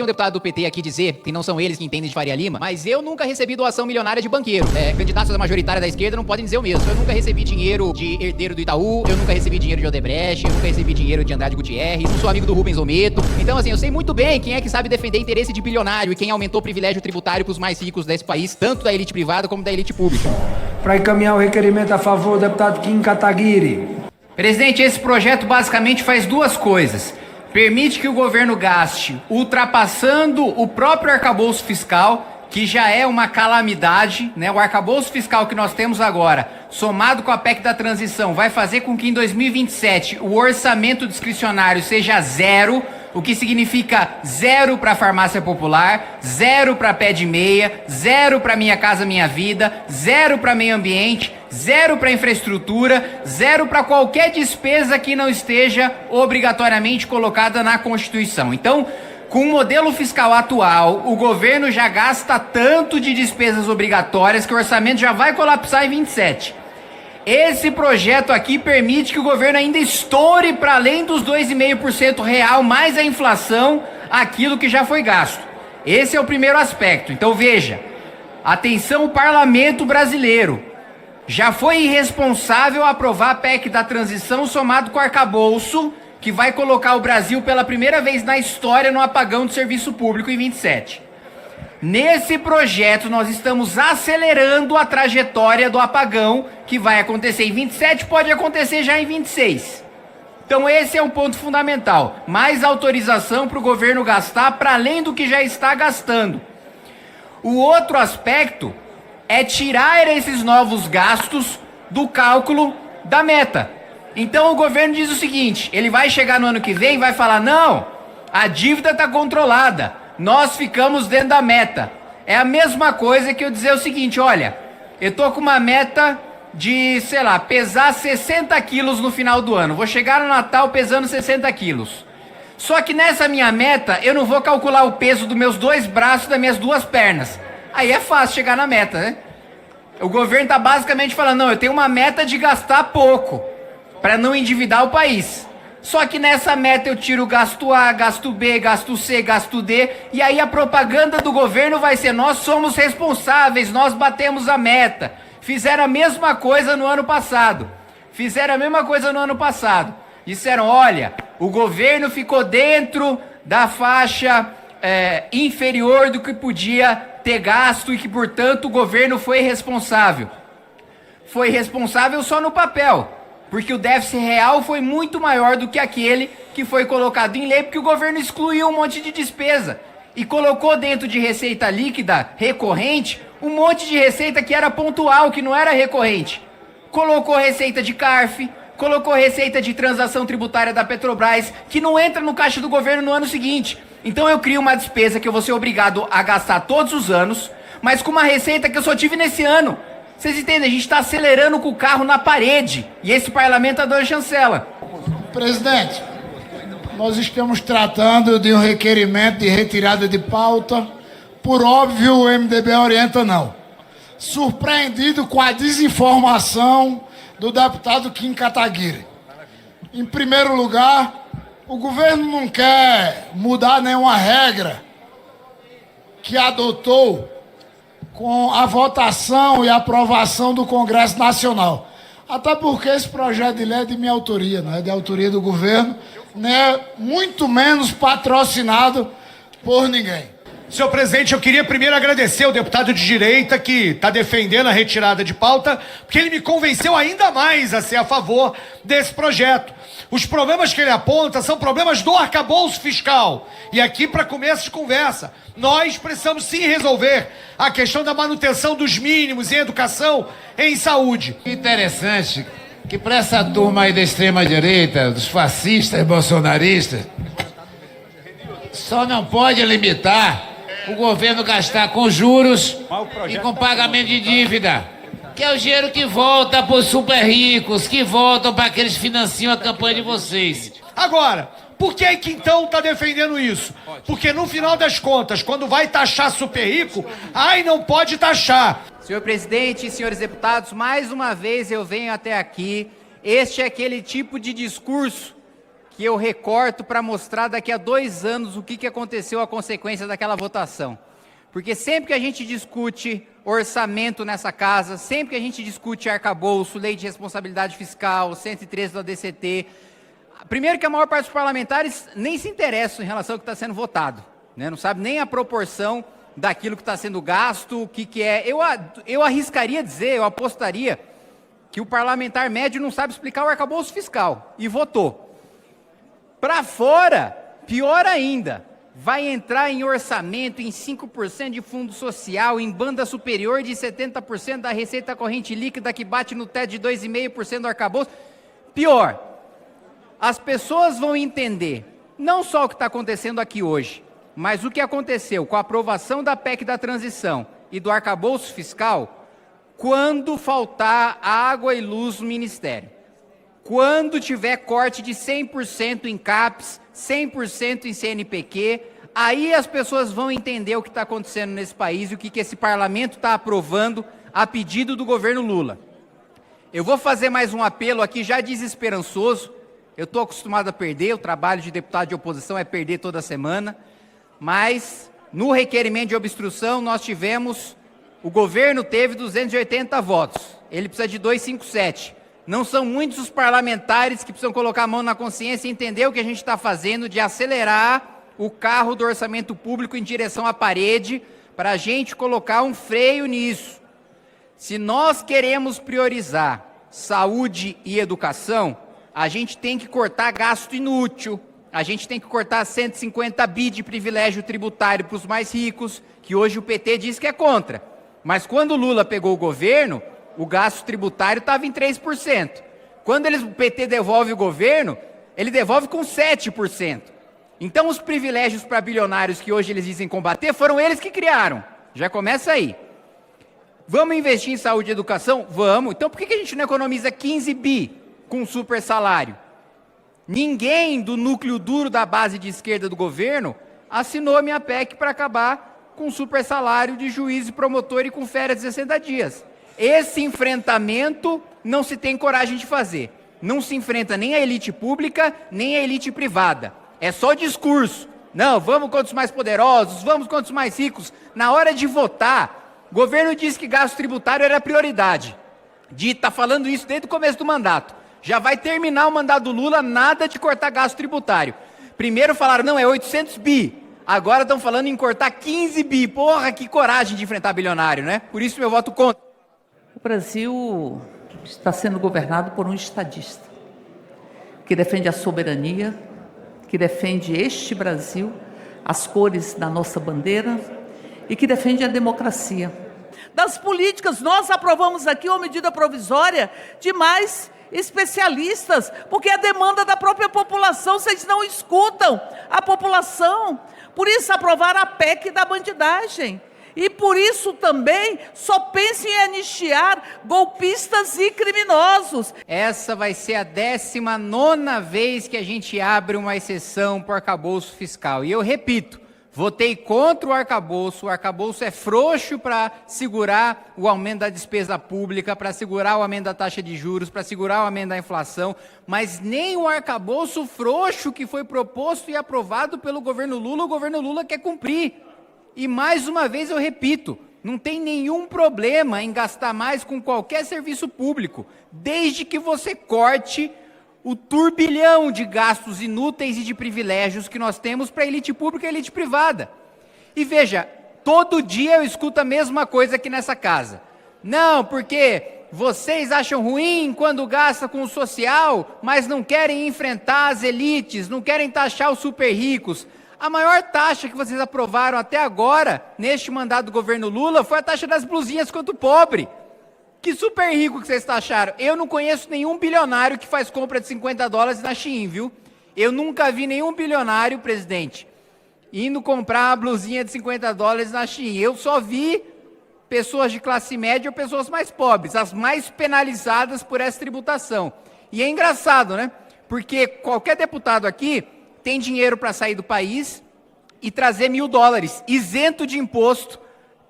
Tem um deputado do PT aqui dizer que não são eles que entendem de Faria Lima, mas eu nunca recebi doação milionária de banqueiro. Candidatos da majoritária da esquerda não podem dizer o mesmo. Eu nunca recebi dinheiro de herdeiro do Itaú, eu nunca recebi dinheiro de Odebrecht, eu nunca recebi dinheiro de Andrade Gutierrez, não sou amigo do Rubens Ometo. Então, assim, eu sei muito bem quem é que sabe defender interesse de bilionário e quem aumentou o privilégio tributário para os mais ricos desse país, tanto da elite privada como da elite pública. Para encaminhar o requerimento a favor, o deputado Kim Kataguiri. Presidente, esse projeto basicamente faz duas coisas. Permite que o governo gaste ultrapassando o próprio arcabouço fiscal, que já é uma calamidade, né? O arcabouço fiscal que nós temos agora, somado com a PEC da transição, vai fazer com que em 2027 o orçamento discricionário seja zero, o que significa zero para a farmácia popular, zero para pé de meia, zero para Minha Casa Minha Vida, zero para meio ambiente, zero para infraestrutura, zero para qualquer despesa que não esteja obrigatoriamente colocada na Constituição. Então, com o modelo fiscal atual, o governo já gasta tanto de despesas obrigatórias que o orçamento já vai colapsar em 27. Esse projeto aqui permite que o governo ainda estoure para além dos 2,5% real, mais a inflação, aquilo que já foi gasto. Esse é o primeiro aspecto. Então veja, atenção parlamento brasileiro. Já foi irresponsável aprovar a PEC da transição somado com o arcabouço, que vai colocar o Brasil pela primeira vez na história no apagão do serviço público em 27. Nesse projeto, nós estamos acelerando a trajetória do apagão, que vai acontecer em 27, pode acontecer já em 26. Então esse é um ponto fundamental. Mais autorização para o governo gastar para além do que já está gastando. O outro aspecto é tirar esses novos gastos do cálculo da meta. Então o governo diz o seguinte, ele vai chegar no ano que vem e vai falar, não, a dívida está controlada. Nós ficamos dentro da meta. É a mesma coisa que eu dizer o seguinte, olha, eu tô com uma meta de, sei lá, pesar 60 quilos no final do ano. Vou chegar no Natal pesando 60 quilos. Só que nessa minha meta, eu não vou calcular o peso dos meus dois braços e das minhas duas pernas. Aí é fácil chegar na meta, né? O governo tá basicamente falando, não, eu tenho uma meta de gastar pouco, para não endividar o país. Só que nessa meta eu tiro gasto A, gasto B, gasto C, gasto D, e aí a propaganda do governo vai ser, nós somos responsáveis, nós batemos a meta. Fizeram a mesma coisa no ano passado. Disseram, olha, o governo ficou dentro da faixa inferior do que podia ter gasto e que, portanto, o governo foi responsável. Foi responsável só no papel. Porque o déficit real foi muito maior do que aquele que foi colocado em lei, porque o governo excluiu um monte de despesa e colocou dentro de receita líquida recorrente um monte de receita que era pontual, que não era recorrente. Colocou receita de CARF, colocou receita de transação tributária da Petrobras, que não entra no caixa do governo no ano seguinte. Então eu crio uma despesa que eu vou ser obrigado a gastar todos os anos, mas com uma receita que eu só tive nesse ano. Vocês entendem? A gente está acelerando com o carro na parede. E esse parlamento dando chancela. Presidente, nós estamos tratando de um requerimento de retirada de pauta. Por óbvio, o MDB orienta não. Surpreendido com a desinformação do deputado Kim Kataguiri. Em primeiro lugar, o governo não quer mudar nenhuma regra que adotou com a votação e aprovação do Congresso Nacional. Até porque esse projeto de lei é de minha autoria, não é de autoria do governo, né? Muito menos patrocinado por ninguém. Senhor presidente, eu queria primeiro agradecer ao deputado de direita que está defendendo a retirada de pauta, porque ele me convenceu ainda mais a ser a favor desse projeto. Os problemas que ele aponta são problemas do arcabouço fiscal. E aqui, para começo de conversa, nós precisamos sim resolver a questão da manutenção dos mínimos em educação e em saúde. Interessante que para essa turma aí da extrema-direita, dos fascistas e bolsonaristas, só não pode limitar o governo gastar com juros e com pagamento de dívida, que é o dinheiro que volta para os super ricos, que voltam para aqueles que financiam a campanha de vocês. Agora, por que que então está defendendo isso? Porque no final das contas, quando vai taxar super rico, não pode taxar. Senhor presidente e senhores deputados, mais uma vez eu venho até aqui. Este é aquele tipo de discurso que eu recorto para mostrar daqui a 2 anos o que aconteceu a consequência daquela votação. Porque sempre que a gente discute orçamento nessa casa, sempre que a gente discute arcabouço, lei de responsabilidade fiscal, 113 do ADCT, primeiro que a maior parte dos parlamentares nem se interessam em relação ao que está sendo votado, né? Não sabe nem a proporção daquilo que está sendo gasto, o que é. Eu arriscaria dizer, eu apostaria, que o parlamentar médio não sabe explicar o arcabouço fiscal e votou. Para fora, pior ainda, vai entrar em orçamento, em 5% de fundo social, em banda superior de 70% da receita corrente líquida que bate no teto de 2,5% do arcabouço. Pior, as pessoas vão entender não só o que está acontecendo aqui hoje, mas o que aconteceu com a aprovação da PEC da transição e do arcabouço fiscal quando faltar água e luz no Ministério. Quando tiver corte de 100% em CAPES, 100% em CNPq, aí as pessoas vão entender o que está acontecendo nesse país e o que esse parlamento está aprovando a pedido do governo Lula. Eu vou fazer mais um apelo aqui já desesperançoso. Eu estou acostumado a perder, o trabalho de deputado de oposição é perder toda semana, mas no requerimento de obstrução o governo teve 280 votos, ele precisa de 257. Não são muitos os parlamentares que precisam colocar a mão na consciência e entender o que a gente está fazendo de acelerar o carro do orçamento público em direção à parede, para a gente colocar um freio nisso. Se nós queremos priorizar saúde e educação, a gente tem que cortar gasto inútil, a gente tem que cortar 150 bi de privilégio tributário para os mais ricos, que hoje o PT diz que é contra. Mas quando o Lula pegou o governo, o gasto tributário estava em 3%. Quando o PT devolve o governo, ele devolve com 7%. Então os privilégios para bilionários que hoje eles dizem combater, foram eles que criaram. Já começa aí. Vamos investir em saúde e educação? Vamos. Então por que a gente não economiza 15 bi com super salário? Ninguém do núcleo duro da base de esquerda do governo assinou a minha PEC para acabar com super salário de juiz e promotor e com férias de 60 dias. Esse enfrentamento não se tem coragem de fazer. Não se enfrenta nem a elite pública, nem a elite privada. É só discurso. Não, vamos contra os mais poderosos, vamos contra os mais ricos. Na hora de votar, o governo disse que gasto tributário era prioridade. Está falando isso desde o começo do mandato. Já vai terminar o mandato do Lula, nada de cortar gasto tributário. Primeiro falaram, não, é 800 bi. Agora estão falando em cortar 15 bi. Porra, que coragem de enfrentar bilionário, né? Por isso meu voto contra. O Brasil está sendo governado por um estadista, que defende a soberania, que defende este Brasil, as cores da nossa bandeira e que defende a democracia. Das políticas, nós aprovamos aqui uma medida provisória de mais especialistas, porque é a demanda da própria população, vocês não escutam a população. Por isso aprovaram a PEC da bandidagem. E por isso também só pensem em anistiar golpistas e criminosos. Essa vai ser a 19ª vez que a gente abre uma exceção para o arcabouço fiscal. E eu repito, votei contra o arcabouço é frouxo para segurar o aumento da despesa pública, para segurar o aumento da taxa de juros, para segurar o aumento da inflação, mas nem o arcabouço frouxo que foi proposto e aprovado pelo governo Lula, o governo Lula quer cumprir. E mais uma vez eu repito, não tem nenhum problema em gastar mais com qualquer serviço público, desde que você corte o turbilhão de gastos inúteis e de privilégios que nós temos para a elite pública e a elite privada. E veja, todo dia eu escuto a mesma coisa aqui nessa casa. Não, porque vocês acham ruim quando gasta com o social, mas não querem enfrentar as elites, não querem taxar os super ricos. A maior taxa que vocês aprovaram até agora, neste mandato do governo Lula, foi a taxa das blusinhas quanto pobre. Que super rico que vocês taxaram. Eu não conheço nenhum bilionário que faz compra de $50 na Shein, viu? Eu nunca vi nenhum bilionário, presidente, indo comprar uma blusinha de $50 na Shein. Eu só vi pessoas de classe média ou pessoas mais pobres, as mais penalizadas por essa tributação. E é engraçado, né? Porque qualquer deputado aqui tem dinheiro para sair do país e trazer $1.000, isento de imposto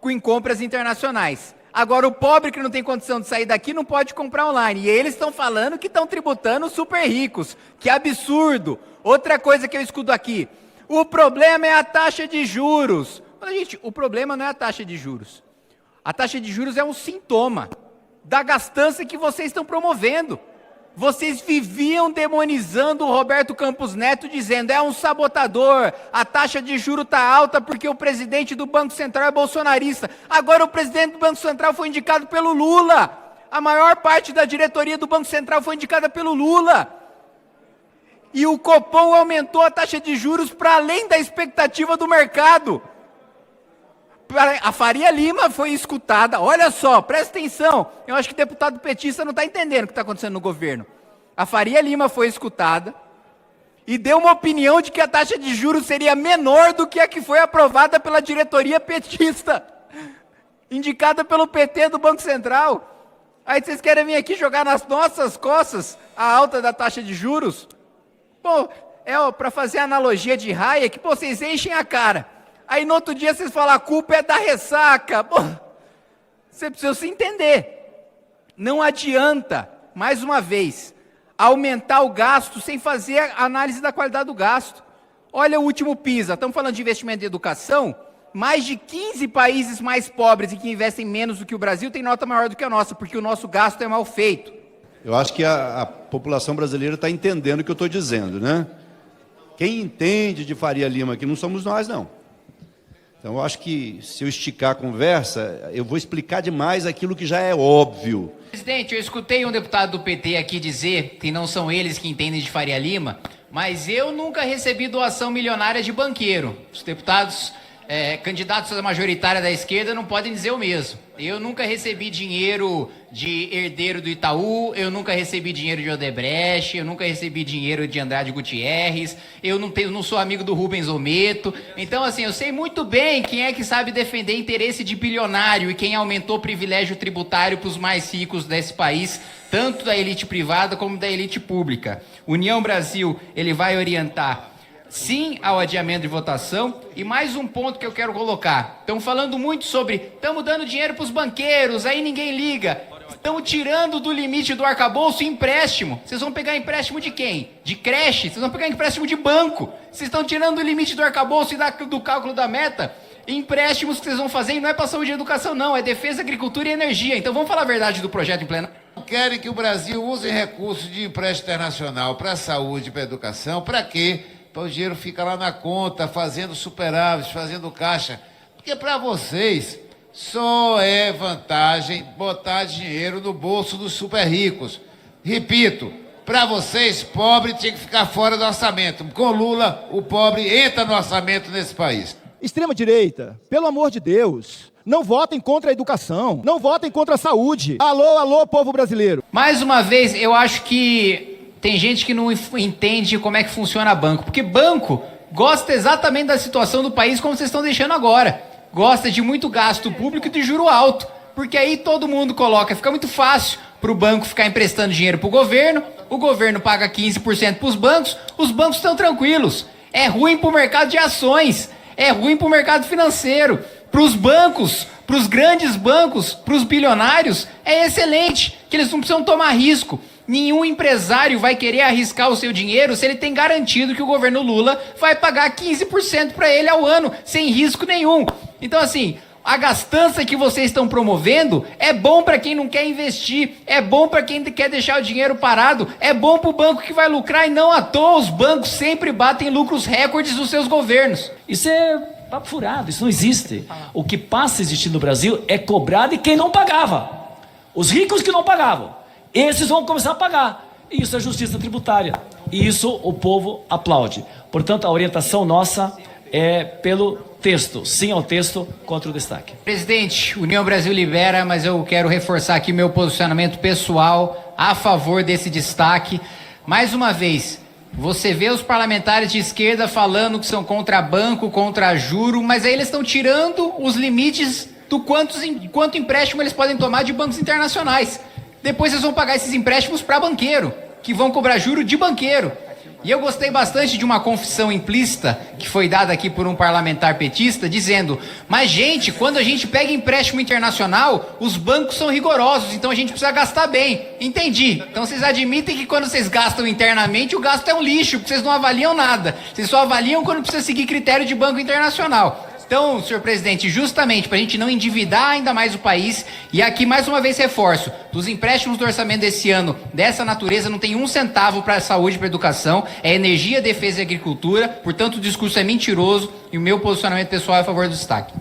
em compras internacionais. Agora, o pobre que não tem condição de sair daqui não pode comprar online. E eles estão falando que estão tributando os super ricos. Que absurdo. Outra coisa que eu escuto aqui. O problema é a taxa de juros. Gente, o problema não é a taxa de juros. A taxa de juros é um sintoma da gastança que vocês estão promovendo. Vocês viviam demonizando o Roberto Campos Neto, dizendo é um sabotador, a taxa de juros está alta porque o presidente do Banco Central é bolsonarista. Agora o presidente do Banco Central foi indicado pelo Lula. A maior parte da diretoria do Banco Central foi indicada pelo Lula. E o Copom aumentou a taxa de juros para além da expectativa do mercado. A Faria Lima foi escutada, olha só, presta atenção, eu acho que o deputado petista não está entendendo o que está acontecendo no governo. A Faria Lima foi escutada e deu uma opinião de que a taxa de juros seria menor do que a que foi aprovada pela diretoria petista, indicada pelo PT do Banco Central. Aí vocês querem vir aqui jogar nas nossas costas a alta da taxa de juros? Pô, para fazer analogia de Hayek, pô, vocês enchem a cara. Aí no outro dia vocês falam, a culpa é da ressaca. Pô, você precisa se entender. Não adianta, mais uma vez, aumentar o gasto sem fazer a análise da qualidade do gasto. Olha o último PISA, estamos falando de investimento em educação, mais de 15 países mais pobres e que investem menos do que o Brasil têm nota maior do que a nossa, porque o nosso gasto é mal feito. Eu acho que a população brasileira está entendendo o que eu estou dizendo, né? Quem entende de Faria Lima aqui não somos nós, não. Então, eu acho que, se eu esticar a conversa, eu vou explicar demais aquilo que já é óbvio. Presidente, eu escutei um deputado do PT aqui dizer que não são eles que entendem de Faria Lima, mas eu nunca recebi doação milionária de banqueiro. Os deputados candidatos à majoritária da esquerda não podem dizer o mesmo. Eu nunca recebi dinheiro de herdeiro do Itaú, eu nunca recebi dinheiro de Odebrecht, eu nunca recebi dinheiro de Andrade Gutierrez, eu não sou amigo do Rubens Ometo. Então, assim, eu sei muito bem quem é que sabe defender interesse de bilionário e quem aumentou privilégio tributário para os mais ricos desse país, tanto da elite privada como da elite pública. União Brasil, ele vai orientar sim ao adiamento de votação. E mais um ponto que eu quero colocar. Estão falando muito sobre, estamos dando dinheiro para os banqueiros, aí ninguém liga. Estão tirando do limite do arcabouço empréstimo. Vocês vão pegar empréstimo de quem? De creche? Vocês vão pegar empréstimo de banco. Vocês estão tirando do limite do arcabouço e do cálculo da meta empréstimos que vocês vão fazer, e não é para saúde e educação não, é defesa, agricultura e energia. Então vamos falar a verdade do projeto em plenário. Querem que o Brasil use recursos de empréstimo internacional para a saúde, para a educação, para quê? Para o dinheiro ficar lá na conta, fazendo superávit, fazendo caixa. Porque para vocês só é vantagem botar dinheiro no bolso dos super ricos. Repito, para vocês, pobre tinha que ficar fora do orçamento. Com Lula, o pobre entra no orçamento nesse país. Extrema-direita, pelo amor de Deus, não votem contra a educação, não votem contra a saúde. Alô, alô, povo brasileiro. Mais uma vez, eu acho que tem gente que não entende como é que funciona banco, porque banco gosta exatamente da situação do país como vocês estão deixando agora. Gosta de muito gasto público e de juro alto, porque aí todo mundo coloca, fica muito fácil para o banco ficar emprestando dinheiro para o governo paga 15% para os bancos estão tranquilos. É ruim para o mercado de ações, é ruim para o mercado financeiro, para os bancos, para os grandes bancos, para os bilionários, é excelente, que eles não precisam tomar risco. Nenhum empresário vai querer arriscar o seu dinheiro se ele tem garantido que o governo Lula vai pagar 15% para ele ao ano, sem risco nenhum. Então, assim, a gastança que vocês estão promovendo é bom para quem não quer investir, é bom para quem quer deixar o dinheiro parado, é bom para o banco que vai lucrar, e não à toa os bancos sempre batem lucros recordes nos seus governos. Isso é papo furado, isso não existe. O que passa a existir no Brasil é cobrar de quem não pagava. Os ricos que não pagavam. Esses vão começar a pagar. E isso é justiça tributária. E isso o povo aplaude. Portanto, a orientação nossa é pelo texto. Sim ao texto, contra o destaque. Presidente, União Brasil libera, mas eu quero reforçar aqui meu posicionamento pessoal a favor desse destaque. Mais uma vez, você vê os parlamentares de esquerda falando que são contra banco, contra juro, mas aí eles estão tirando os limites do quanto empréstimo eles podem tomar de bancos internacionais. Depois vocês vão pagar esses empréstimos para banqueiro, que vão cobrar juro de banqueiro. E eu gostei bastante de uma confissão implícita que foi dada aqui por um parlamentar petista, dizendo: mas gente, quando a gente pega empréstimo internacional, os bancos são rigorosos, então a gente precisa gastar bem. Entendi. Então vocês admitem que quando vocês gastam internamente, o gasto é um lixo, porque vocês não avaliam nada. Vocês só avaliam quando precisa seguir critério de banco internacional. Então, senhor presidente, justamente para a gente não endividar ainda mais o país, e aqui mais uma vez reforço, dos empréstimos do orçamento desse ano, dessa natureza, não tem 1 centavo para a saúde e para a educação, é energia, defesa e agricultura, portanto o discurso é mentiroso e o meu posicionamento pessoal é a favor do destaque.